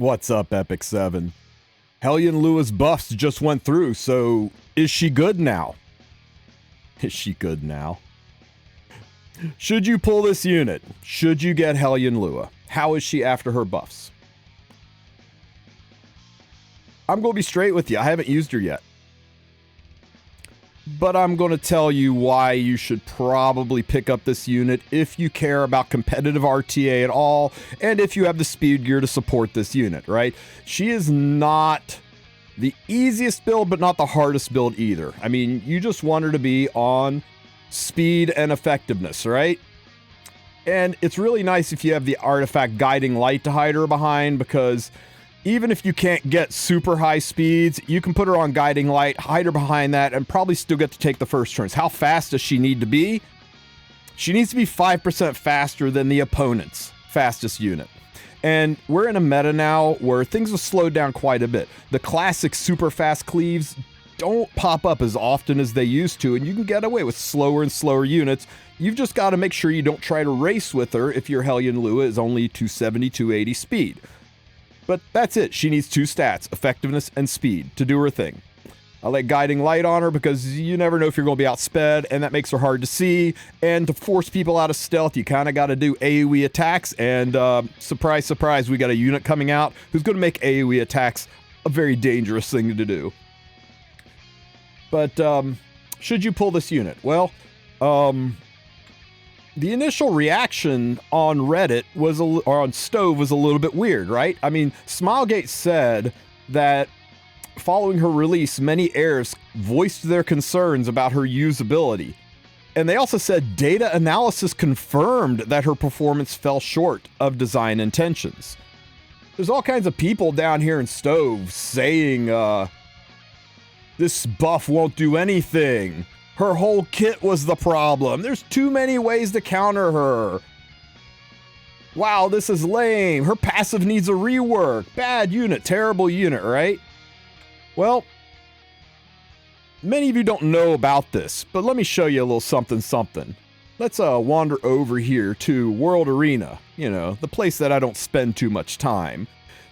What's up, Epic 7? Hellion Lua's buffs just went through, so is she good now? Is she good now? Should you pull this unit? Should you get Hellion Lua? How is she after her buffs? I'm going to be straight with you. I haven't used her yet. But I'm going to tell you why you should probably pick up this unit if you care about competitive RTA at all, and if you have the speed gear to support this unit, right? She is not the easiest build, but not the hardest build either. I mean, you just want her to be on speed and effectiveness, right? And it's really nice if you have the artifact Guiding Light to hide her behind, because even if you can't get super high speeds, you can put her on Guiding Light, hide her behind that, and probably still get to take the first turns. How fast does she need to be? She needs to be 5% faster than the opponent's fastest unit. And we're in a meta now where things have slowed down quite a bit. The classic super fast cleaves don't pop up as often as they used to, and you can get away with slower and slower units. You've just got to make sure you don't try to race with her if your Hellion Lua is only 270, 280 speed. But that's it. She needs two stats, effectiveness and speed, to do her thing. I like Guiding Light on her because you never know if you're going to be outsped, and that makes her hard to see. And to force people out of stealth, you kind of got to do AoE attacks. And surprise, surprise, we got a unit coming out who's going to make AoE attacks a very dangerous thing to do. But should you pull this unit? Well, the initial reaction on Reddit or on Stove was a little bit weird, right? I mean, Smilegate said that following her release, many heirs voiced their concerns about her usability. And they also said data analysis confirmed that her performance fell short of design intentions. There's all kinds of people down here in Stove saying, this buff won't do anything. Her whole kit was the problem. There's too many ways to counter her. Wow, this is lame. Her passive needs a rework. Bad unit, terrible unit, right? Well, many of you don't know about this, but let me show you a little something. Let's wander over here to World Arena, the place that I don't spend too much time.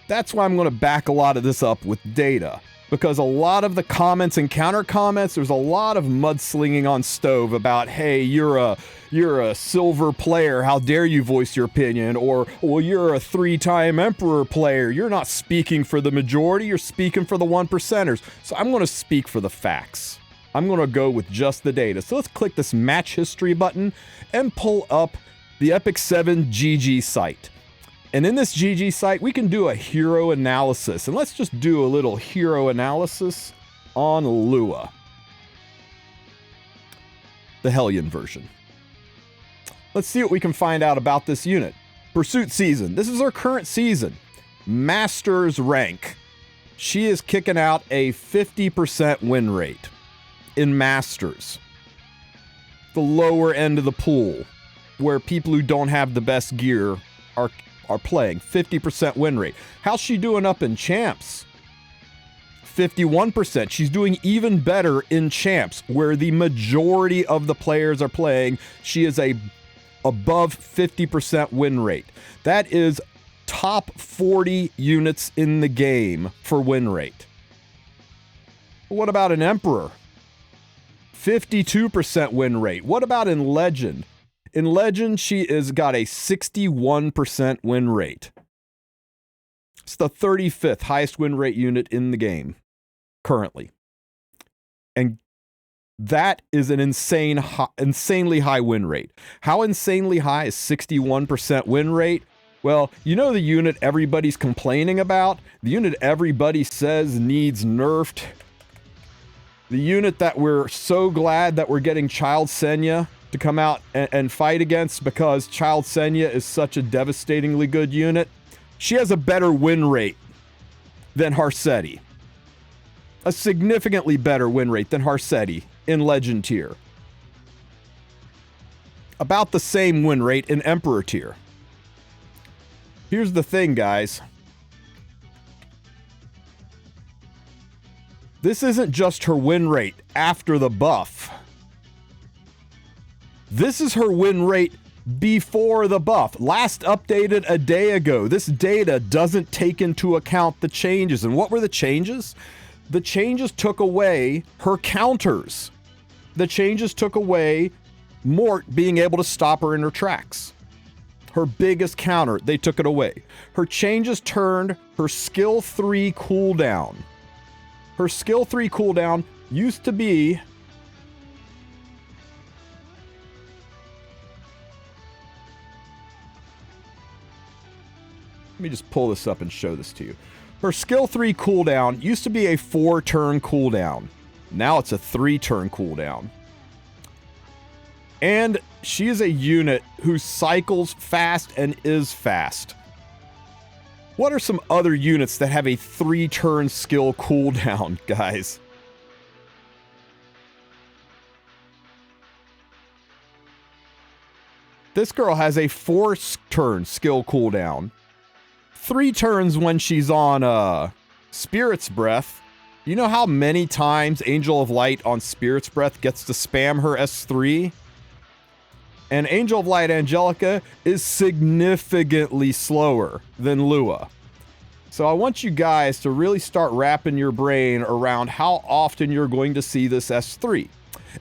That's why I'm going to back a lot of this up with data. Because a lot of the comments and counter comments, there's a lot of mudslinging on Stove about, hey, you're a silver player, how dare you voice your opinion? Or, well, you're a 3-time Emperor player, you're not speaking for the majority, you're speaking for the 1%ers. So I'm going to speak for the facts. I'm going to go with just the data. So let's click this match history button and pull up the Epic 7 GG site. And in this GG site, we can do a hero analysis. And let's just do a little hero analysis on Lua, the Hellion version. Let's see what we can find out about this unit. Pursuit season. This is her current season. Masters rank. She is kicking out a 50% win rate in Masters. The lower end of the pool, where people who don't have the best gear are playing. 50% win rate. How's she doing up in Champs? 51%. She's doing even better in Champs, where the majority of the players are playing. She is above 50% win rate. That is top 40 units in the game for win rate. What about an Emperor? 52% win rate. What about in Legend? In Legend, she has got a 61% win rate. It's the 35th highest win rate unit in the game currently. And that is an insanely high win rate. How insanely high is 61% win rate? Well, the unit everybody's complaining about, the unit everybody says needs nerfed, the unit that we're so glad that we're getting Child Senya to come out and fight against because Child Senya is such a devastatingly good unit. She has a better win rate than Harsetti. A significantly better win rate than Harsetti in Legend tier. About the same win rate in Emperor tier. Here's the thing, guys. This isn't just her win rate after the buff. This is her win rate before the buff. Last updated a day ago. This data doesn't take into account the changes. And what were the changes? The changes took away her counters. The changes took away Mort being able to stop her in her tracks. Her biggest counter, they took it away. Her changes turned her skill 3 cooldown. Her skill 3 cooldown used to be... Let me just pull this up and show this to you. Her skill 3 cooldown used to be a 4-turn cooldown. Now it's a 3-turn cooldown. And she is a unit who cycles fast and is fast. What are some other units that have a 3-turn skill cooldown, guys? This girl has a 4-turn skill cooldown. 3 turns when she's on Spirit's Breath. You know how many times Angel of Light on Spirit's Breath gets to spam her S3? And Angel of Light Angelica is significantly slower than Lua. So I want you guys to really start wrapping your brain around how often you're going to see this S3.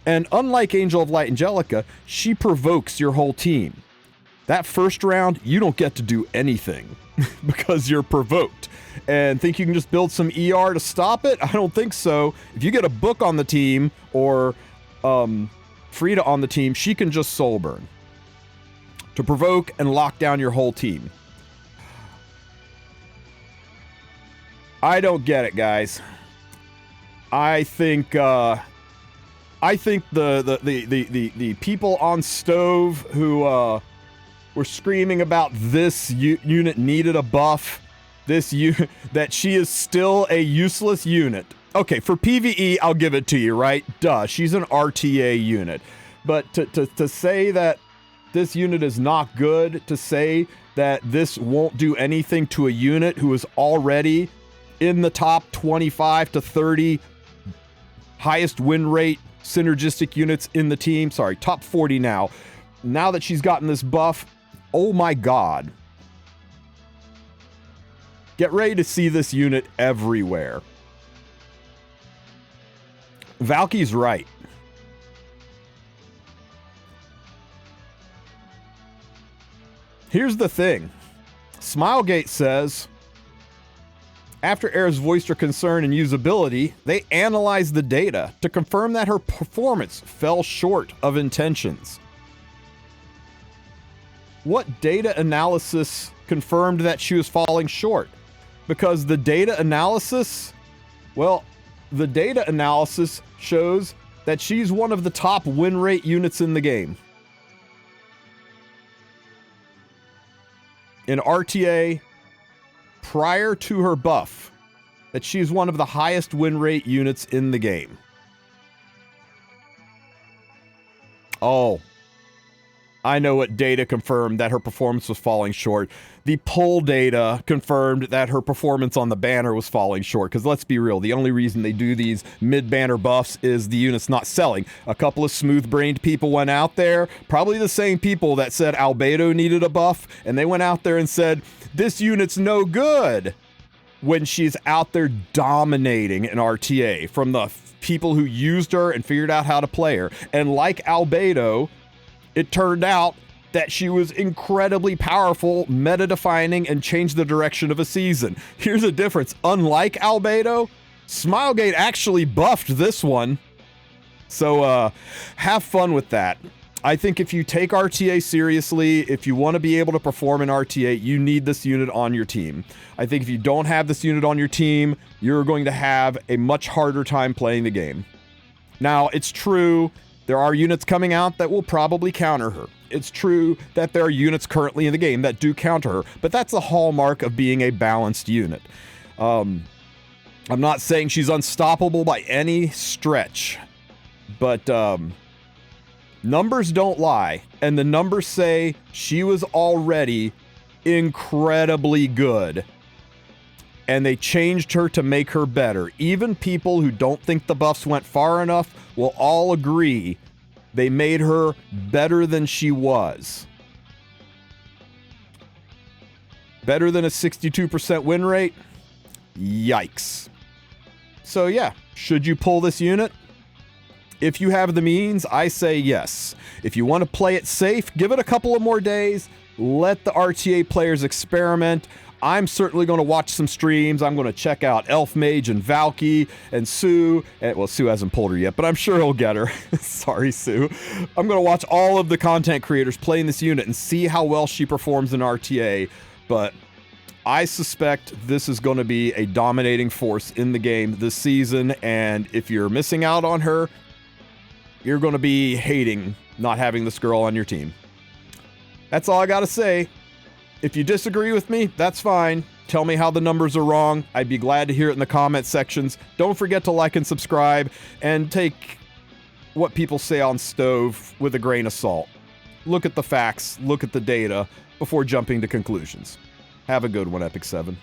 And unlike Angel of Light Angelica, she provokes your whole team. That first round, you don't get to do anything because you're provoked. And think you can just build some ER to stop it? I don't think so. If you get a book on the team or Frida on the team, she can just soul burn to provoke and lock down your whole team. I don't get it, guys. I think the people on Stove who were screaming about this unit needed a buff, that she is still a useless unit. Okay, for PvE, I'll give it to you, right? Duh, she's an RTA unit. But to say that this unit is not good, to say that this won't do anything to a unit who is already in the top 25 to 30 highest win rate synergistic units in the team. Sorry, top 40 now. Now that she's gotten this buff, oh my god. Get ready to see this unit everywhere. Valky's right. Here's the thing. Smilegate says, after Air's voiced her concern and usability, they analyzed the data to confirm that her performance fell short of intentions. What data analysis confirmed that she was falling short? Because the data analysis, well, the data analysis shows that she's one of the top win rate units in the game. In RTA, prior to her buff, that she's one of the highest win rate units in the game. Oh, I know what data confirmed that her performance was falling short. The poll data confirmed that her performance on the banner was falling short. Because let's be real, the only reason they do these mid-banner buffs is the unit's not selling. A couple of smooth-brained people went out there, probably the same people that said Albedo needed a buff, and they went out there and said, this unit's no good, when she's out there dominating an RTA from the people who used her and figured out how to play her. And like Albedo, it turned out that she was incredibly powerful, meta-defining, and changed the direction of a season. Here's the difference. Unlike Albedo, Smilegate actually buffed this one. So have fun with that. I think if you take RTA seriously, if you want to be able to perform in RTA, you need this unit on your team. I think if you don't have this unit on your team, you're going to have a much harder time playing the game. Now, it's true, there are units coming out that will probably counter her. It's true that there are units currently in the game that do counter her, but that's the hallmark of being a balanced unit. I'm not saying she's unstoppable by any stretch, but numbers don't lie, and the numbers say she was already incredibly good, and they changed her to make her better. Even people who don't think the buffs went far enough will all agree they made her better than she was. Better than a 62% win rate? Yikes. So yeah, should you pull this unit? If you have the means, I say yes. If you want to play it safe, give it a couple of more days. Let the RTA players experiment. I'm certainly going to watch some streams. I'm going to check out Elf Mage and Valky and Sue. Well, Sue hasn't pulled her yet, but I'm sure he'll get her. Sorry, Sue. I'm going to watch all of the content creators playing this unit and see how well she performs in RTA. But I suspect this is going to be a dominating force in the game this season. And if you're missing out on her, you're going to be hating not having this girl on your team. That's all I got to say. If you disagree with me, that's fine. Tell me how the numbers are wrong. I'd be glad to hear it in the comment sections. Don't forget to like and subscribe, and take what people say on Stove with a grain of salt. Look at the facts, look at the data before jumping to conclusions. Have a good one, Epic 7.